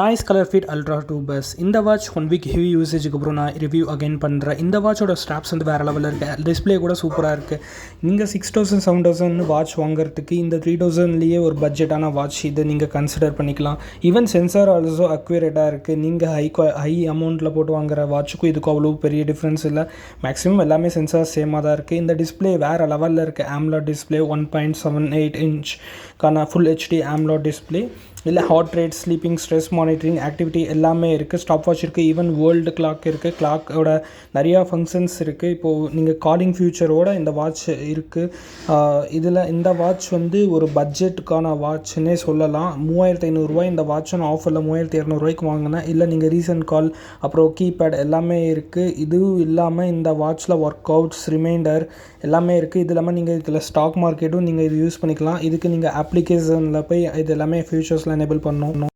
Noise Colorfit Ultra 2 bus இந்த watch 1 week heavy யூசேஜுக்கு அப்புறம் நான் ரிவ்யூ அகைன் பண்ணுறேன். இந்த வாட்சோட ஸ்ட்ராப்ஸ் வந்து வேறு லெவலில் இருக்குது. டிஸ்பிளே கூட சூப்பராக இருக்குது. நீங்கள் 6000 7000 வாட்ச் வாங்குறதுக்கு இந்த 3000லேயே ஒரு பட்ஜெட்டான வாட்ச் இது நீங்கள் கன்சிடர் பண்ணிக்கலாம். ஈவன் சென்சார் ஆல்சோ அக்யூரேட்டாக இருக்குது. நீங்கள் ஹை அமௌண்ட்டில் போட்டு வாங்குற வாட்சுக்கும் இதுக்கும் அவ்வளோ பெரிய டிஃப்ரென்ஸ் இல்லை. மேக்ஸிமம் எல்லாமே சென்சார் சேமாக தான் இருக்குது. இந்த டிஸ்பிளே வேறு லெவலில் இருக்குது. AMOLED டிஸ்பிளே 1.78 இன்ச்க்கான ஃபுல் HD AMOLED டிஸ்பிளே. இல்லை heart rate, sleeping, stress monitoring, activity எல்லாமே இருக்குது. ஸ்டாப் வாட்ச் இருக்குது. ஈவன் வேர்ல்டு கிளாக் இருக்குது. கிளாக்கோட நிறையா ஃபங்க்ஷன்ஸ் இருக்குது. இப்போது நீங்கள் காலிங் ஃபியூச்சரோட இந்த வாட்ச் இருக்குது. இதில் இந்த வாட்ச் வந்து ஒரு பட்ஜெட்டுக்கான வாட்ச்னே சொல்லலாம். 3500 இந்த வாட்சும் ஆஃபரில் 3200 வாங்கினேன். இல்லை நீங்கள் ரீசன்ட் கால் அப்புறம் கீபேட் எல்லாமே இருக்குது. இதுவும் இல்லாமல் இந்த வாட்சில் ஒர்க் அவுட்ஸ், ரிமைண்டர் எல்லாமே இருக்குது. இது இல்லாமல் நீங்கள் இதில் ஸ்டாக் மார்க்கெட்டும் நீங்கள் இது யூஸ் பண்ணிக்கலாம். இதுக்கு நீங்கள் அப்ளிகேஷனில் போய் இது எல்லாமே ஃபியூச்சர்ஸில் எனேபிள் பண்ணணும்.